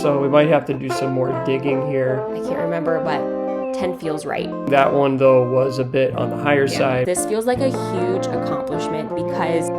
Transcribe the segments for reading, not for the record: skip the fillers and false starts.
so we might have to do some more digging here. I can't remember, but 10 feels right. That one, though, was a bit on the higher side. This feels like a huge accomplishment because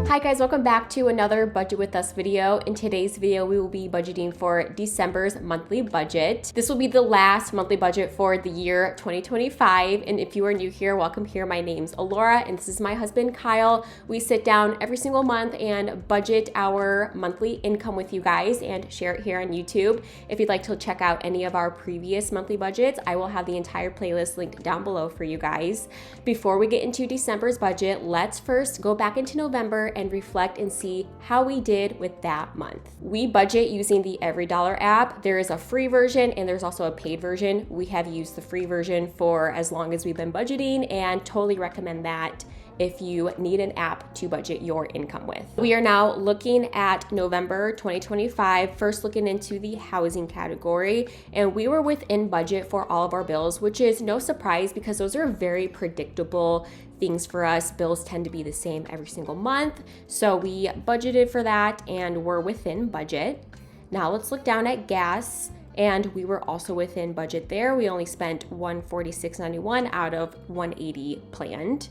hi guys, welcome back to another Budget With Us video. In today's video, we will be budgeting for December's monthly budget. This will be the last monthly budget for the year 2025. And if you are new here, welcome here. My name's Alora and this is my husband, Kyle. We sit down every single month and budget our monthly income with you guys and share it here on YouTube. If you'd like to check out any of our previous monthly budgets, I will have the entire playlist linked down below for you guys. Before we get into December's budget, let's first go back into November and reflect and see how we did with that month. We budget using the EveryDollar app. There is a free version and there's also a paid version. We have used the free version for as long as we've been budgeting and totally recommend that if you need an app to budget your income with. We are now looking at November 2025, first looking into the housing category, and we were within budget for all of our bills, which is no surprise because those are very predictable things for us. Bills tend to be the same every single month, so we budgeted for that and we're within budget. Now let's look down at gas. And we were also within budget there. We only spent $146.91 out of $180 planned.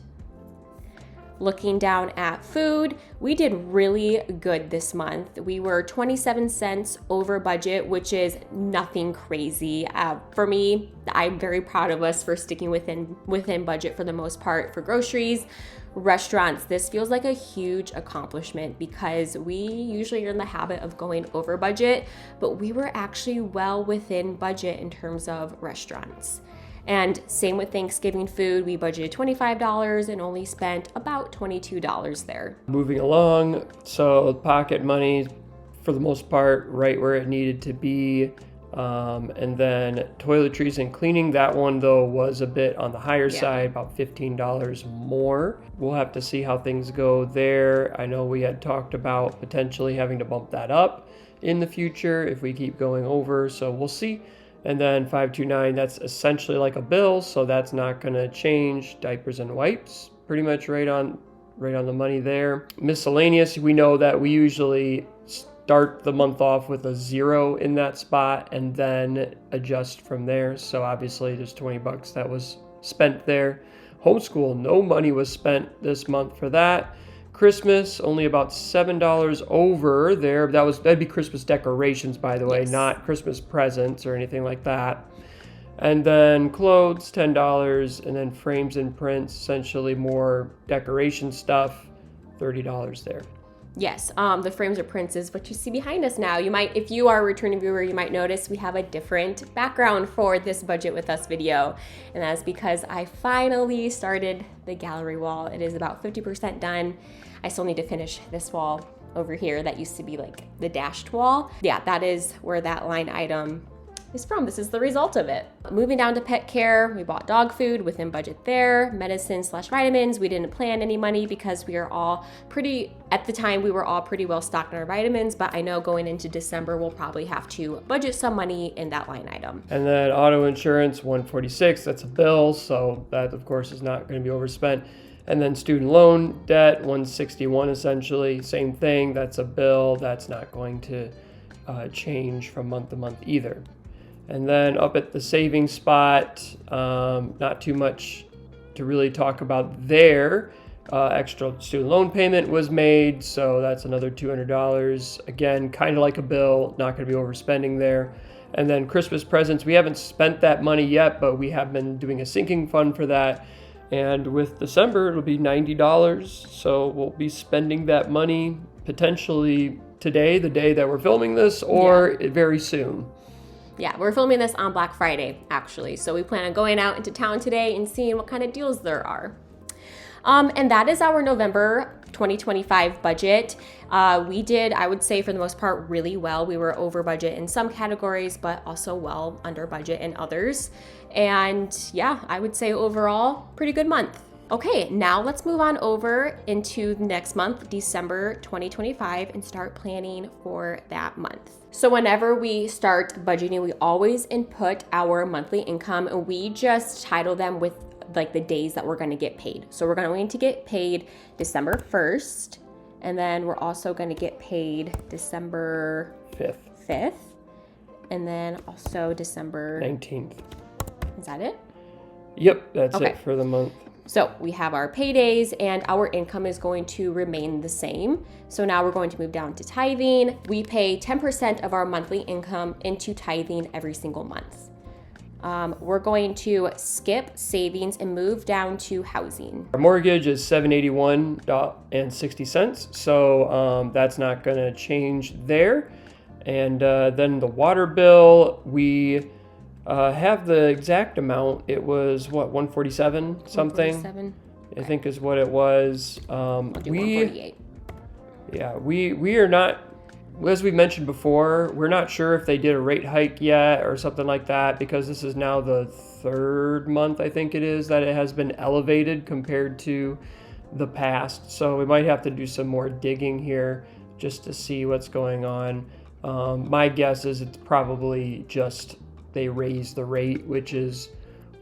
Looking down at food, we did really good this month. We were 27 cents over budget, which is nothing crazy. For me, I'm very proud of us for sticking within budget for the most part for groceries. Restaurants, this feels like a huge accomplishment because we usually are in the habit of going over budget, but we were actually well within budget in terms of restaurants. And same with Thanksgiving food, we budgeted $25 and only spent about $22 there. Moving along, so pocket money for the most part right where it needed to be. And then toiletries and cleaning, that one though was a bit on the higher side, about $15 more. We'll have to see how things go there. I know we had talked about potentially having to bump that up in the future if we keep going over, so we'll see. And then 529, that's essentially like a bill, so that's not going to change. Diapers and wipes, pretty much right on the money there. Miscellaneous, we know that we usually start the month off with a 0 in that spot and then adjust from there. So obviously there's $20 that was spent there. Homeschool, no money was spent this month for that. Christmas, only about $7 over there. That'd be Christmas decorations, by the way, yes. Not Christmas presents or anything like that. And then clothes, $10, and then frames and prints, essentially more decoration stuff, $30 there. Yes, the frames or prints is what you see behind us now. You might, if you are a returning viewer, you might notice we have a different background for this Budget With Us video. And that's because I finally started the gallery wall. It is about 50% done. I still need to finish this wall over here that used to be like the dashed wall. Yeah, that is where that line item is from. This is the result of it. Moving down to pet care, we bought dog food within budget there. Medicine/vitamins, we didn't plan any money because we are all at the time we were all pretty well stocked in our vitamins, but I know going into December, we'll probably have to budget some money in that line item. And then auto insurance, $146, that's a bill, so that of course is not going to be overspent. And then student loan debt, $161 essentially, same thing, that's a bill, that's not going to change from month to month either. And then up at the savings spot, not too much to really talk about there. Extra student loan payment was made, so that's another $200. Again, kind of like a bill, not going to be overspending there. And then Christmas presents, we haven't spent that money yet, but we have been doing a sinking fund for that. And with December, it'll be $90, so we'll be spending that money potentially today, the day that we're filming this, or very soon. Yeah, we're filming this on Black Friday, actually. So we plan on going out into town today and seeing what kind of deals there are. And that is our November 2025 budget. We did, I would say for the most part, really well. We were over budget in some categories, but also well under budget in others. And yeah, I would say overall, pretty good month. Okay, now let's move on over into next month, December 2025, and start planning for that month. So whenever we start budgeting, we always input our monthly income and we just title them with like the days that we're going to get paid. So we're going to get paid December 1st, And then we're also going to get paid December 5th. And then also December 19th. Is that it? Yep, that's Okay. it for the month. So we have our paydays and our income is going to remain the same. So now we're going to move down to tithing. We pay 10% of our monthly income into tithing every single month. We're going to skip savings and move down to housing. Our mortgage is $781.60, so that's not going to change there. And then the water bill, we have the exact amount. It was what, 147 something? 147? I think is what it was. I'll do 148. Yeah, we are not, as we mentioned before, we're not sure if they did a rate hike yet or something like that, because this is now the third month, I think it is, that it has been elevated compared to the past. So we might have to do some more digging here just to see what's going on. My guess is it's probably just they raised the rate, which is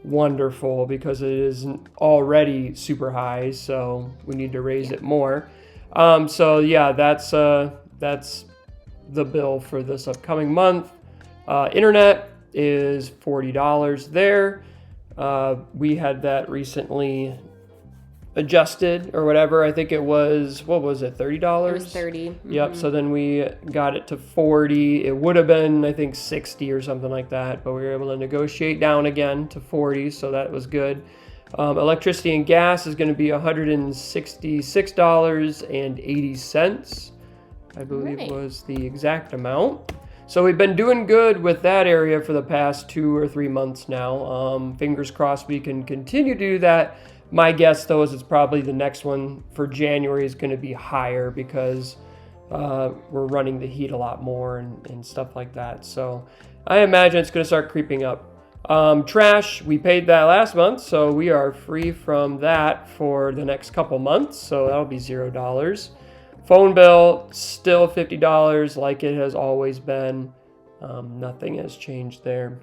wonderful because it isn't already super high, so we need to raise it more. So yeah, that's the bill for this upcoming month. Internet is $40 there. We had that recently adjusted or whatever. I think it was, what was it, $30? It was 30. Mm-hmm. Yep, so then we got it to 40. It would have been, I think, 60 or something like that, but we were able to negotiate down again to 40, so that was good. Electricity and gas is going to be $166.80, I believe was the exact amount. So we've been doing good with that area for the past 2 or 3 months now. Fingers crossed we can continue to do that. My guess, though, is it's probably the next one for January is going to be higher because we're running the heat a lot more and stuff like that. So I imagine it's going to start creeping up. Trash, we paid that last month, so we are free from that for the next couple months. So that'll be $0. Phone bill, still $50 like it has always been. Nothing has changed there.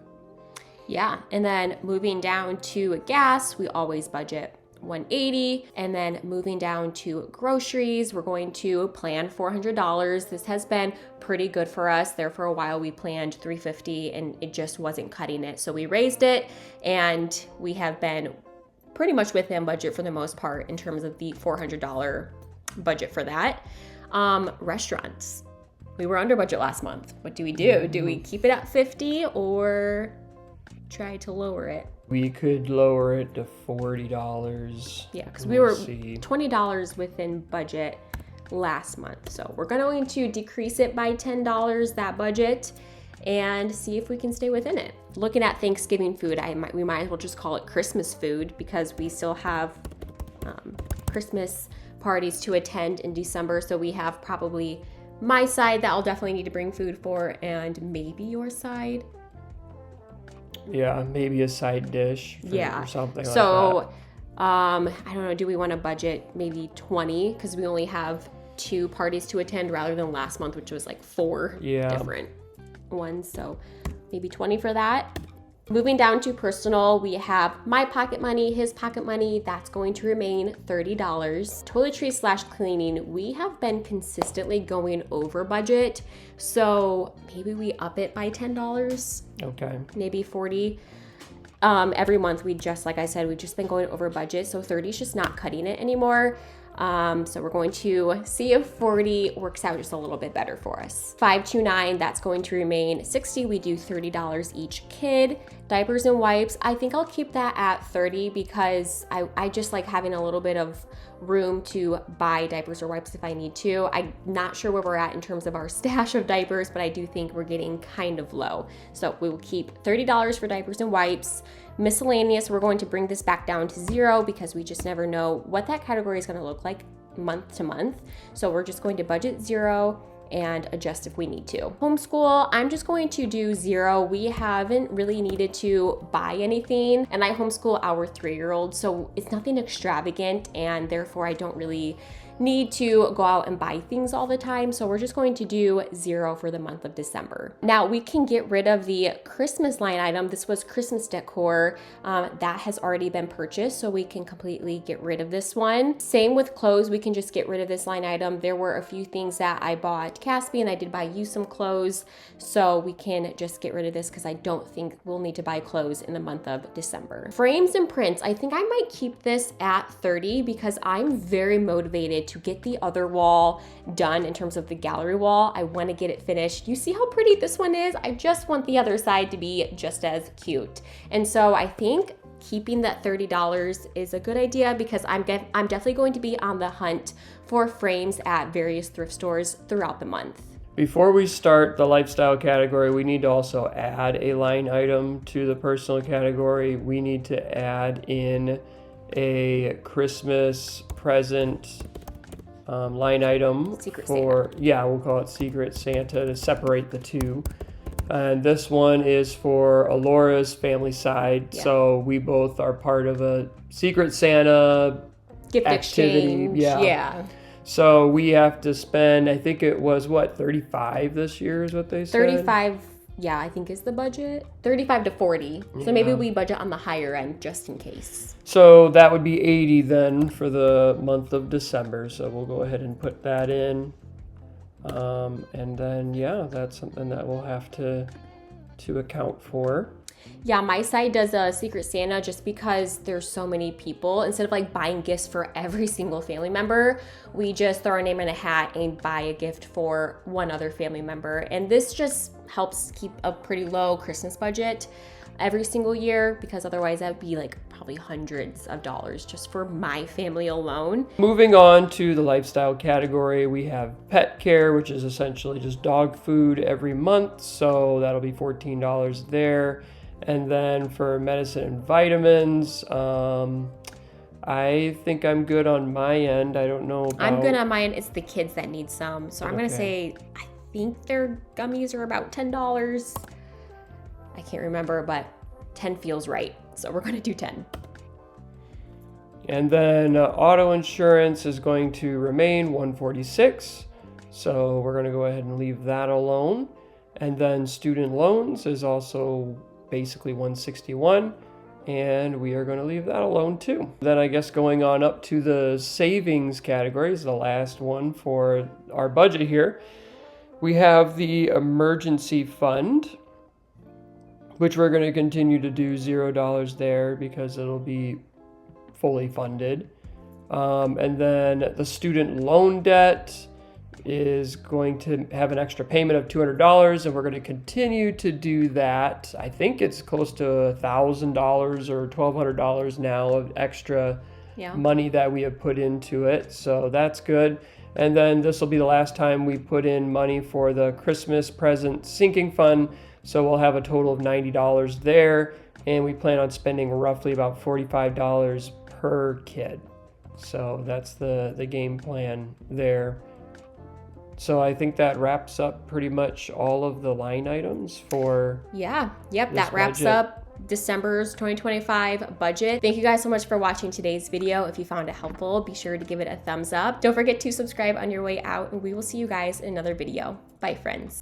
Yeah, and then moving down to gas, we always budget $180, and then moving down to groceries, we're going to plan $400. This has been pretty good for us. There for a while we planned $350 and it just wasn't cutting it. So we raised it and we have been pretty much within budget for the most part in terms of the $400 budget for that. Restaurants. We were under budget last month. What do we do? Do we keep it at 50 or try to lower it? We could lower it to $40. Yeah, because we were $20 within budget last month. So we're going to decrease it by $10, that budget, and see if we can stay within it. Looking at Thanksgiving food, we might as well just call it Christmas food because we still have Christmas parties to attend in December. So we have probably my side that I'll definitely need to bring food for, and maybe your side. Yeah, maybe a side dish or something like that. So, I don't know, do we want to budget maybe 20? Because we only have 2 parties to attend rather than last month, which was like 4 different ones. So maybe 20 for that. Moving down to personal, we have my pocket money, his pocket money. That's going to remain $30. Toiletries/cleaning, we have been consistently going over budget. So maybe we up it by $10. Okay. Maybe 40. Every month like I said, we've just been going over budget. So 30 is just not cutting it anymore. So we're going to see if 40 works out just a little bit better for us. 529, that's going to remain 60. We do $30 each kid. Diapers and wipes, I think I'll keep that at 30 because I just like having a little bit of room to buy diapers or wipes if I need to. I'm not sure where we're at in terms of our stash of diapers, but I do think we're getting kind of low. So we will keep $30 for diapers and wipes. Miscellaneous, we're going to bring this back down to 0 because we just never know what that category is going to look like month to month. So we're just going to budget 0 and adjust if we need to. Homeschool, I'm just going to do 0. We haven't really needed to buy anything, and I homeschool our 3-year-old, so it's nothing extravagant, and therefore I don't really need to go out and buy things all the time. So we're just going to do 0 for the month of December. Now we can get rid of the Christmas line item. This was Christmas decor. That has already been purchased, so we can completely get rid of this one. Same with clothes. We can just get rid of this line item. There were a few things that I bought Caspi, and I did buy you some clothes. So we can just get rid of this because I don't think we'll need to buy clothes in the month of December. Frames and prints. I think I might keep this at 30 because I'm very motivated to get the other wall done in terms of the gallery wall. I want to get it finished. You see how pretty this one is? I just want the other side to be just as cute. And so I think keeping that $30 is a good idea because I'm definitely going to be on the hunt for frames at various thrift stores throughout the month. Before we start the lifestyle category, we need to also add a line item to the personal category. We need to add in a Christmas present line item Secret for Santa. Yeah, we'll call it Secret Santa to separate the two. And this one is for Alora's family side. Yeah. So we both are part of a Secret Santa Gift activity. exchange. Yeah. So we have to spend, I think it was what, 35 this year is what they said? 35, yeah, I think is the budget. 35 to 40. So maybe we budget on the higher end just in case. So that would be 80 then for the month of December. So we'll go ahead and put that in. And then, yeah, that's something that we'll have to account for. Yeah, my side does a Secret Santa just because there's so many people. Instead of like buying gifts for every single family member, we just throw our name in a hat and buy a gift for one other family member. And this just helps keep a pretty low Christmas budget every single year because otherwise that would be like probably hundreds of dollars just for my family alone. Moving on to the lifestyle category, we have pet care, which is essentially just dog food every month. So that'll be $14 there. And then for medicine and vitamins, I think I'm good on my end. I don't know about... I'm good on mine. It's the kids that need some. So I'm going to Okay. say, I think their gummies are about $10. I can't remember, but 10 feels right. So we're going to do 10. And then auto insurance is going to remain $146. So we're going to go ahead and leave that alone. And then student loans is also basically $161. And we are going to leave that alone too. Then I guess going on up to the savings category is the last one for our budget here. We have the emergency fund, which we're going to continue to do $0 there because it'll be fully funded. And then the student loan debt is going to have an extra payment of $200, and we're going to continue to do that. I think it's close to $1,000 or $1,200 now of extra money that we have put into it. So that's good. And then this will be the last time we put in money for the Christmas present sinking fund. So we'll have a total of $90 there, and we plan on spending roughly about $45 per kid. So that's the game plan there. So I think that wraps up pretty much all of the line items for That wraps budget. up December's 2025 budget. Thank you guys so much for watching today's video. If you found it helpful, be sure to give it a thumbs up. Don't forget to subscribe on your way out, and we will see you guys in another video. Bye, friends.